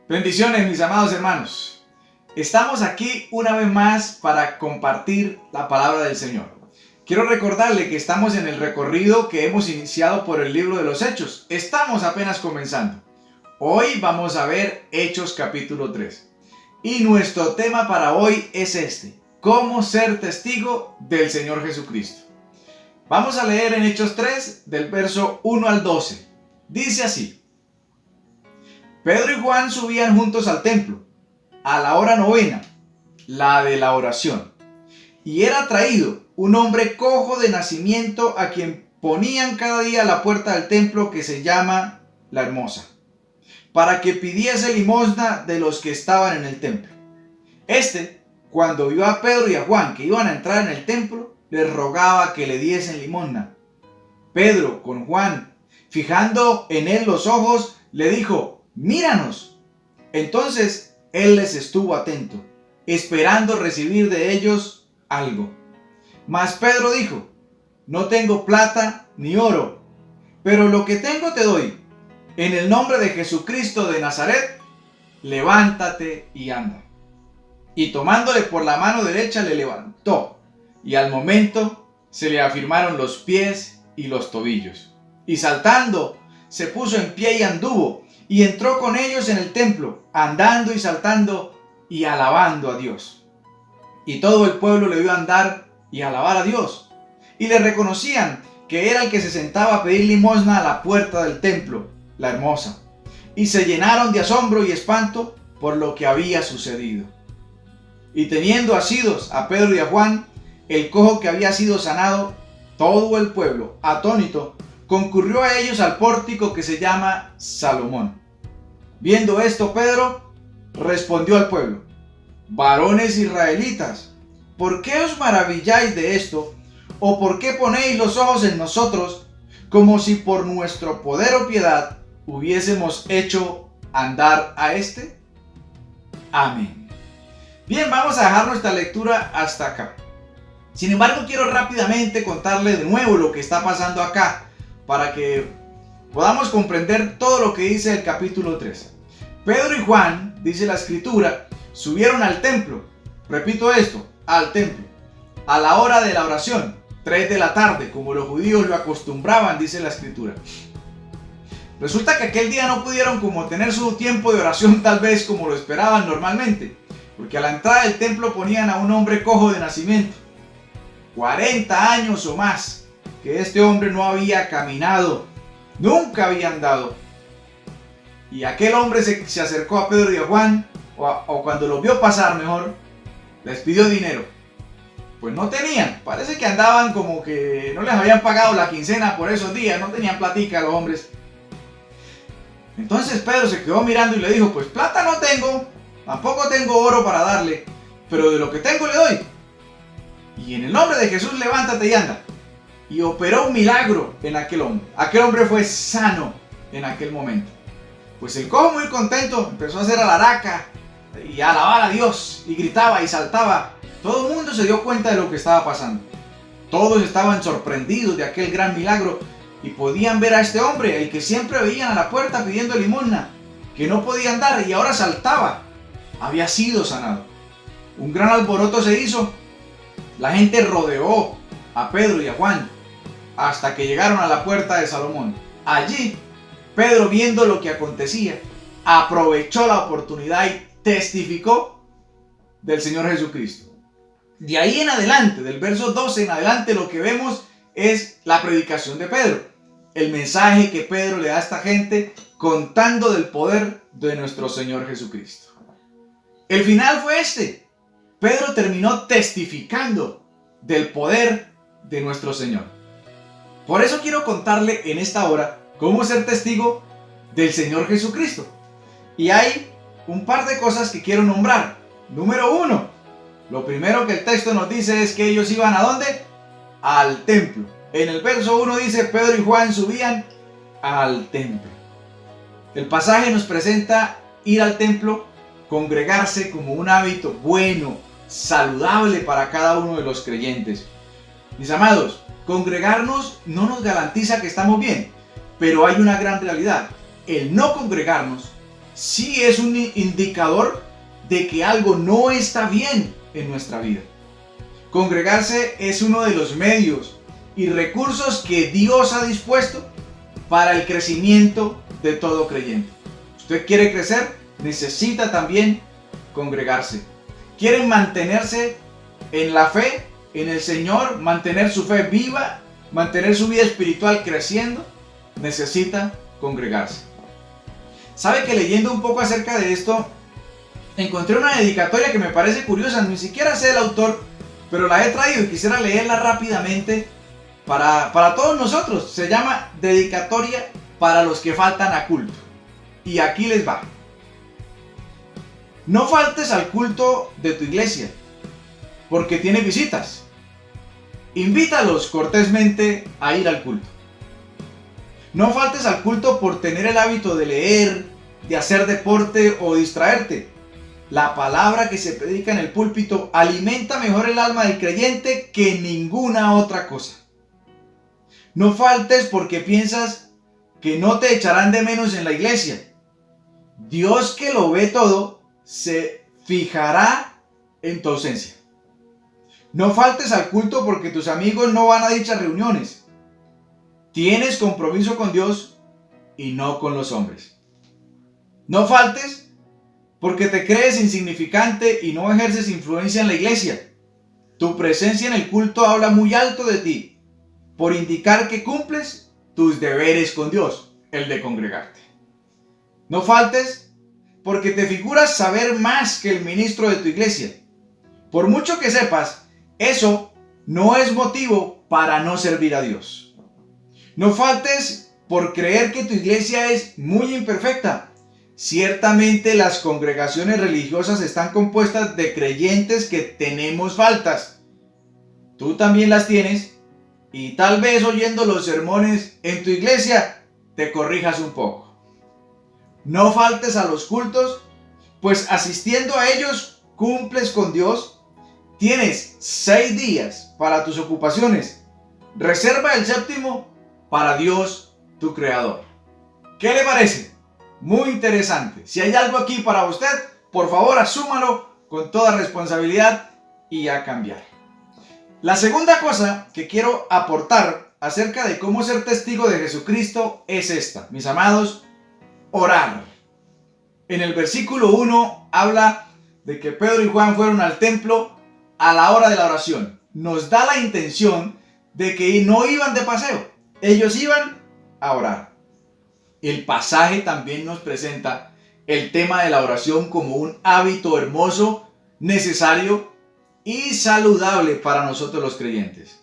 Bendiciones, mis amados hermanos. Estamos aquí una vez más para compartir la palabra del Señor. Quiero recordarle que estamos en el recorrido que hemos iniciado por el libro de los Hechos. Estamos apenas comenzando. Hoy vamos a ver Hechos capítulo 3. Y nuestro tema para hoy es este: ¿cómo ser testigo del Señor Jesucristo? Vamos a leer en Hechos 3 del verso 1 al 12. Dice así: Pedro y Juan subían juntos al templo, a la hora novena, la de la oración. Y era traído un hombre cojo de nacimiento, a quien ponían cada día a la puerta del templo, que se llama La Hermosa, para que pidiese limosna de los que estaban en el templo. Cuando vio a Pedro y a Juan que iban a entrar en el templo, les rogaba que le diesen limosna. Pedro, con Juan, fijando en él los ojos, le dijo: míranos. Entonces él les estuvo atento, esperando recibir de ellos algo. Mas Pedro dijo: no tengo plata ni oro, pero lo que tengo te doy. En el nombre de Jesucristo de Nazaret, levántate y anda. Y tomándole por la mano derecha le levantó, y al momento se le afirmaron los pies y los tobillos. Y saltando, se puso en pie y anduvo, y entró con ellos en el templo, andando y saltando y alabando a Dios. Y todo el pueblo le vio andar y alabar a Dios, y le reconocían que era el que se sentaba a pedir limosna a la puerta del templo, La Hermosa. Y se llenaron de asombro y espanto por lo que había sucedido. Y teniendo asidos a Pedro y a Juan, el cojo que había sido sanado, todo el pueblo, atónito, concurrió a ellos al pórtico que se llama Salomón. Viendo esto, Pedro respondió al pueblo: varones israelitas, ¿por qué os maravilláis de esto? ¿O por qué ponéis los ojos en nosotros, como si por nuestro poder o piedad hubiésemos hecho andar a este? Amén. Bien, vamos a dejar nuestra lectura hasta acá. Sin embargo, quiero rápidamente contarle de nuevo lo que está pasando acá, para que podamos comprender todo lo que dice el capítulo 3. Pedro y Juan, dice la escritura, subieron al templo. Repito esto: al templo, a la hora de la oración, 3 de la tarde, como los judíos lo acostumbraban, dice la escritura. Resulta que aquel día no pudieron como tener su tiempo de oración tal vez como lo esperaban normalmente, porque a la entrada del templo ponían a un hombre cojo de nacimiento, 40 años o más, que este hombre no había caminado, nunca había andado. Y aquel hombre se acercó a Pedro y a Juan, o cuando los vio pasar mejor, les pidió dinero. Pues no tenían, parece que andaban como que no les habían pagado la quincena por esos días, no tenían platica los hombres. Entonces Pedro se quedó mirando y le dijo: pues plata no tengo, tampoco tengo oro para darle, pero de lo que tengo le doy. Y en el nombre de Jesús, levántate y anda. Y operó un milagro en aquel hombre. Aquel hombre fue sano en aquel momento. Pues el cojo, muy contento, empezó a hacer alaraca y a alabar a Dios, y gritaba y saltaba. Todo el mundo se dio cuenta de lo que estaba pasando. Todos estaban sorprendidos de aquel gran milagro, y podían ver a este hombre, el que siempre veían a la puerta pidiendo limosna, que no podía andar y ahora saltaba. Había sido sanado. Un gran alboroto se hizo. La gente rodeó a Pedro y a Juan hasta que llegaron a la puerta de Salomón. Allí, Pedro, viendo lo que acontecía, aprovechó la oportunidad y testificó del Señor Jesucristo. De ahí en adelante, del verso 12 en adelante, lo que vemos es la predicación de Pedro, el mensaje que Pedro le da a esta gente contando del poder de nuestro Señor Jesucristo. El final fue este: Pedro terminó testificando del poder de nuestro Señor. Por eso quiero contarle en esta hora cómo ser testigo del Señor Jesucristo. Y hay un par de cosas que quiero nombrar. Número 1, lo primero que el texto nos dice es que ellos iban ¿a dónde? Al templo. En el verso 1 dice: Pedro y Juan subían al templo. El pasaje nos presenta ir al templo, congregarse, como un hábito bueno, saludable para cada uno de los creyentes. Mis amados, congregarnos no nos garantiza que estamos bien, pero hay una gran realidad: el no congregarnos sí es un indicador de que algo no está bien en nuestra vida. Congregarse es uno de los medios y recursos que Dios ha dispuesto para el crecimiento de todo creyente. Usted quiere crecer, necesita también congregarse. Quiere mantenerse en la fe, en el Señor, mantener su fe viva, mantener su vida espiritual creciendo, necesita congregarse. ¿Sabe que leyendo un poco acerca de esto, encontré una dedicatoria que me parece curiosa? Ni siquiera sé el autor, pero la he traído y quisiera leerla rápidamente para todos nosotros. Se llama Dedicatoria para los que faltan a culto. Y aquí les va. No faltes al culto de tu iglesia, porque tiene visitas. Invítalos cortésmente a ir al culto. No faltes al culto por tener el hábito de leer, de hacer deporte o distraerte. La palabra que se predica en el púlpito alimenta mejor el alma del creyente que ninguna otra cosa. No faltes porque piensas que no te echarán de menos en la iglesia. Dios, que lo ve todo, se fijará en tu ausencia. No faltes al culto porque tus amigos no van a dichas reuniones. Tienes compromiso con Dios y no con los hombres. No faltes porque te crees insignificante y no ejerces influencia en la iglesia. Tu presencia en el culto habla muy alto de ti, por indicar que cumples tus deberes con Dios, el de congregarte. No faltes porque te figuras saber más que el ministro de tu iglesia. Por mucho que sepas, eso no es motivo para no servir a Dios. No faltes por creer que tu iglesia es muy imperfecta. Ciertamente las congregaciones religiosas están compuestas de creyentes que tenemos faltas. Tú también las tienes, y tal vez oyendo los sermones en tu iglesia te corrijas un poco. No faltes a los cultos, pues asistiendo a ellos cumples con Dios. Tienes 6 días para tus ocupaciones. Reserva el séptimo para Dios, tu Creador. ¿Qué le parece? Muy interesante. Si hay algo aquí para usted, por favor asúmalo con toda responsabilidad y a cambiar. La segunda cosa que quiero aportar acerca de cómo ser testigo de Jesucristo es esta, mis amados: orar. En el versículo 1 habla de que Pedro y Juan fueron al templo a la hora de la oración. Nos da la intención de que no iban de paseo, ellos iban a orar. El pasaje también nos presenta el tema de la oración como un hábito hermoso, necesario y saludable para nosotros los creyentes.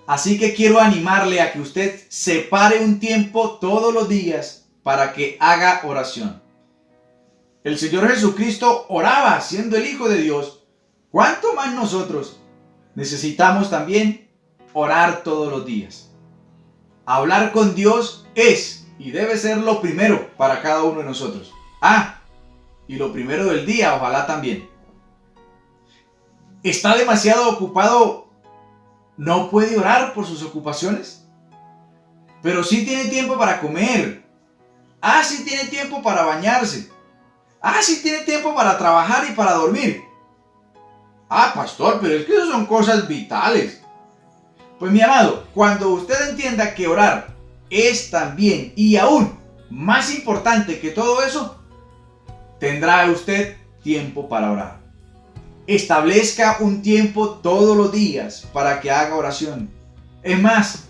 Así que quiero animarle a que usted separe un tiempo todos los días para que haga oración. El Señor Jesucristo oraba siendo el Hijo de Dios. ¿Cuánto más nosotros necesitamos también orar todos los días? Hablar con Dios es y debe ser lo primero para cada uno de nosotros. Y lo primero del día, ojalá también. ¿Está demasiado ocupado? ¿No puede orar por sus ocupaciones? Pero sí tiene tiempo para comer. Sí tiene tiempo para bañarse. Sí tiene tiempo para trabajar y para dormir. Pastor, pero es que eso son cosas vitales. Pues mi amado, cuando usted entienda que orar es también y aún más importante que todo eso, tendrá usted tiempo para orar. Establezca un tiempo todos los días para que haga oración. Es más,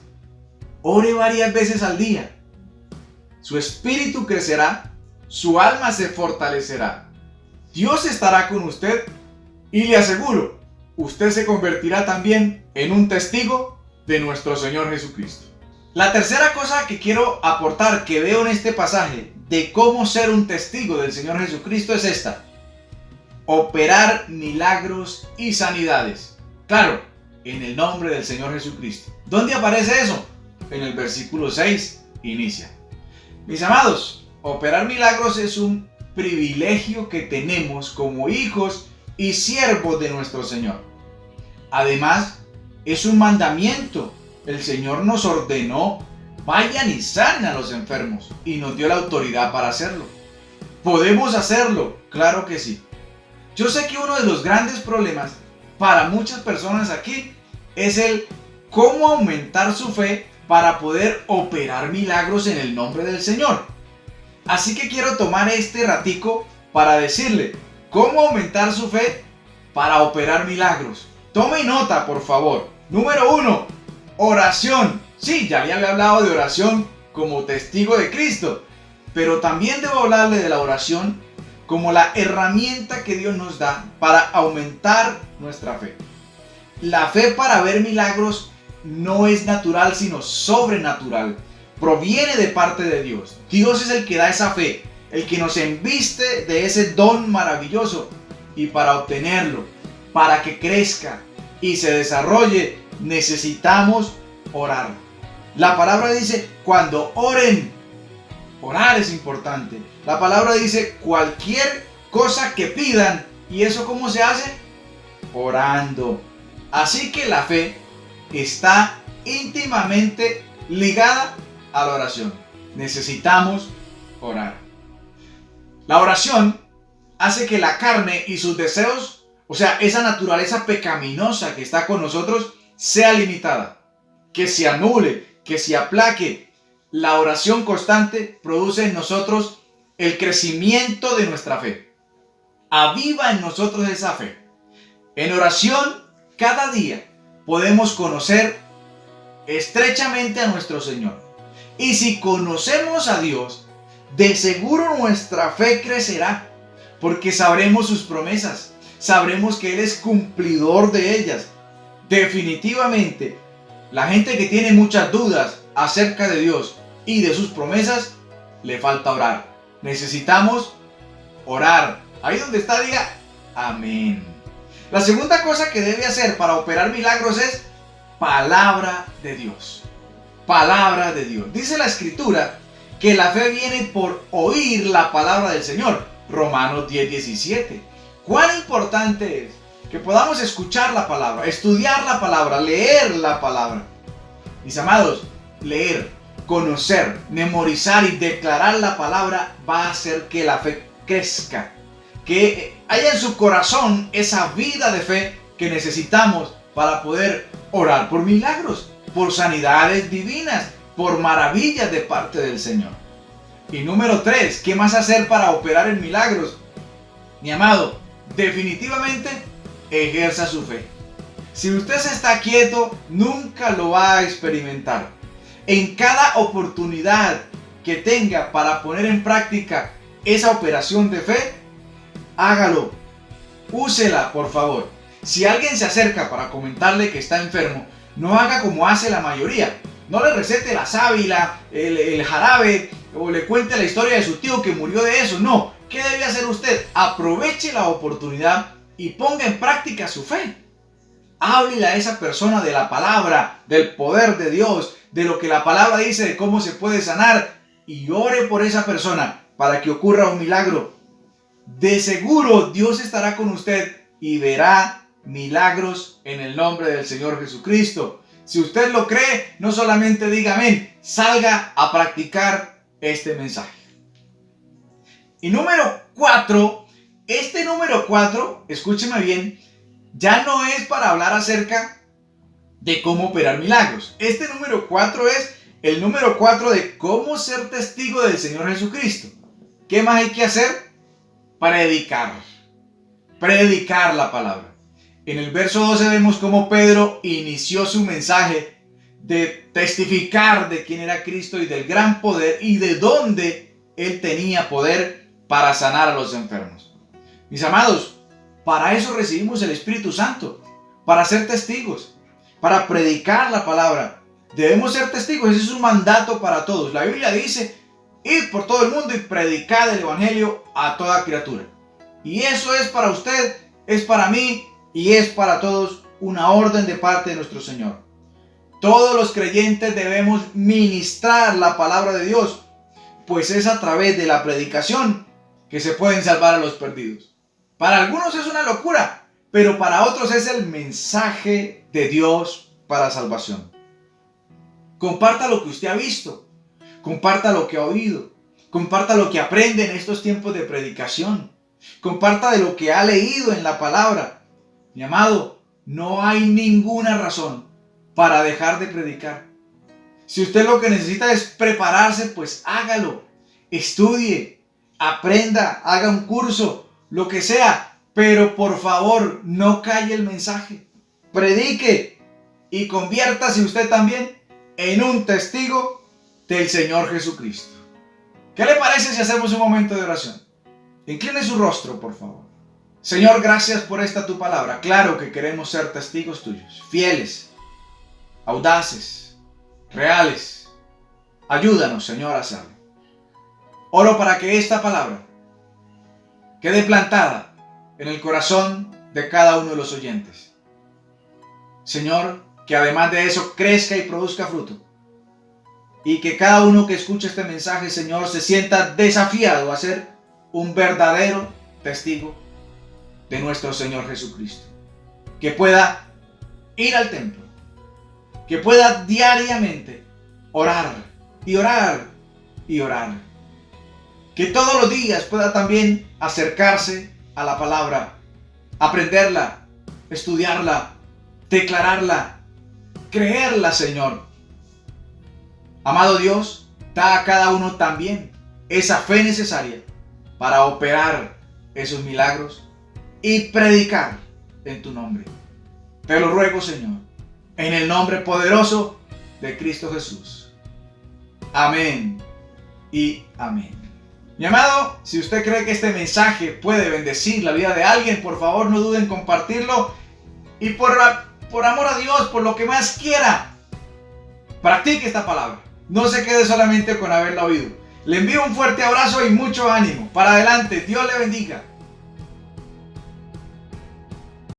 ore varias veces al día. Su espíritu crecerá, su alma se fortalecerá. Dios estará con usted y le aseguro, usted se convertirá también en un testigo de nuestro Señor Jesucristo. La tercera cosa que quiero aportar, que veo en este pasaje de cómo ser un testigo del Señor Jesucristo, es esta: operar milagros y sanidades. Claro, en el nombre del Señor Jesucristo. ¿Dónde aparece eso? En el versículo 6 inicia: mis amados, operar milagros es un privilegio que tenemos como hijos y siervos de nuestro Señor. Además, es un mandamiento. El Señor nos ordenó: vayan y sanen a los enfermos, y nos dio la autoridad para hacerlo. ¿Podemos hacerlo? Claro que sí. Yo sé que uno de los grandes problemas para muchas personas aquí es el cómo aumentar su fe para poder operar milagros en el nombre del Señor. Así que quiero tomar este ratico para decirle cómo aumentar su fe para operar milagros. Tome nota, por favor. Número 1, oración. Sí, ya le había hablado de oración como testigo de Cristo, pero también debo hablarle de la oración como la herramienta que Dios nos da para aumentar nuestra fe. La fe para ver milagros no es natural, sino sobrenatural. Proviene de parte de Dios. Dios es el que da esa fe, el que nos embiste de ese don maravilloso. Y para obtenerlo, para que crezca y se desarrolle, necesitamos orar. La palabra dice, cuando oren, orar es importante. La palabra dice, cualquier cosa que pidan. ¿Y eso cómo se hace? Orando. Así que la fe está íntimamente ligada a la oración. Necesitamos orar. La oración hace que la carne y sus deseos, o sea, esa naturaleza pecaminosa que está con nosotros, sea limitada, que se anule, que se aplaque. La oración constante produce en nosotros el crecimiento de nuestra fe. Aviva en nosotros esa fe. En oración, cada día podemos conocer estrechamente a nuestro Señor. Y si conocemos a Dios, de seguro nuestra fe crecerá, porque sabremos sus promesas, sabremos que Él es cumplidor de ellas. Definitivamente, la gente que tiene muchas dudas acerca de Dios y de sus promesas, le falta orar. Necesitamos orar. Ahí donde está, diga amén. La segunda cosa que debe hacer para operar milagros es palabra de Dios. Palabra de Dios. Dice la Escritura que la fe viene por oír la palabra del Señor. Romanos 10:17. ¿Cuán importante es que podamos escuchar la palabra, estudiar la palabra, leer la palabra? Mis amados, leer, conocer, memorizar y declarar la palabra va a hacer que la fe crezca, que haya en su corazón esa vida de fe que necesitamos para poder orar por milagros, por sanidades divinas, por maravillas de parte del Señor. Y número 3, ¿qué más hacer para operar en milagros? Mi amado, definitivamente ejerza su fe. Si usted se está quieto, nunca lo va a experimentar. En cada oportunidad que tenga para poner en práctica esa operación de fe, hágalo. Úsela, por favor. Si alguien se acerca para comentarle que está enfermo, no haga como hace la mayoría. No le recete la sábila, el jarabe, o le cuente la historia de su tío que murió de eso. No. ¿Qué debe hacer usted? Aproveche la oportunidad y ponga en práctica su fe. Háblele a esa persona de la palabra, del poder de Dios, de lo que la palabra dice, de cómo se puede sanar, y ore por esa persona para que ocurra un milagro. De seguro Dios estará con usted y verá milagros en el nombre del Señor Jesucristo. Si usted lo cree, no solamente diga amén, salga a practicar este mensaje. Y número 4, este número 4, escúcheme bien, ya no es para hablar acerca de cómo operar milagros. Este número 4 es el número 4 de cómo ser testigo del Señor Jesucristo. ¿Qué más hay que hacer? Predicar la palabra. En el verso 12 vemos cómo Pedro inició su mensaje de testificar de quién era Cristo y del gran poder y de dónde Él tenía poder para sanar a los enfermos. Mis amados, para eso recibimos el Espíritu Santo, para ser testigos, para predicar la palabra. Debemos ser testigos, ese es un mandato para todos. La Biblia dice, id por todo el mundo y predicad el Evangelio a toda criatura. Y eso es para usted, es para mí y es para todos una orden de parte de nuestro Señor. Todos los creyentes debemos ministrar la palabra de Dios, pues es a través de la predicación que se pueden salvar a los perdidos. Para algunos es una locura, pero para otros es el mensaje de Dios para salvación. Comparta lo que usted ha visto, comparta lo que ha oído. Comparta lo que aprende en estos tiempos de predicación. Comparta de lo que ha leído en la palabra. Mi amado, no hay ninguna razón para dejar de predicar. Si usted lo que necesita es prepararse, pues hágalo. Estudie, aprenda, haga un curso, lo que sea. Pero por favor, no calle el mensaje. Predique y conviértase usted también en un testigo del Señor Jesucristo. ¿Qué le parece si hacemos un momento de oración? Incline su rostro, por favor. Señor, gracias por esta tu palabra. Claro que queremos ser testigos tuyos, fieles, audaces, reales. Ayúdanos, Señor, a hacerlo. Oro para que esta palabra quede plantada en el corazón de cada uno de los oyentes. Señor, que además de eso crezca y produzca fruto. Y que cada uno que escuche este mensaje, Señor, se sienta desafiado a ser un verdadero testigo de nuestro Señor Jesucristo. Que pueda ir al templo. Que pueda diariamente orar y orar y orar. Que todos los días pueda también acercarse a la palabra, aprenderla, estudiarla, declararla, creerla, Señor. Amado Dios, da a cada uno también esa fe necesaria para operar esos milagros y predicar en tu nombre. Te lo ruego, Señor, en el nombre poderoso de Cristo Jesús. Amén y amén. Mi amado, si usted cree que este mensaje puede bendecir la vida de alguien, por favor no duden en compartirlo y por amor a Dios, por lo que más quiera, practique esta palabra. No se quede solamente con haberla oído. Le envío un fuerte abrazo y mucho ánimo. Para adelante, Dios le bendiga.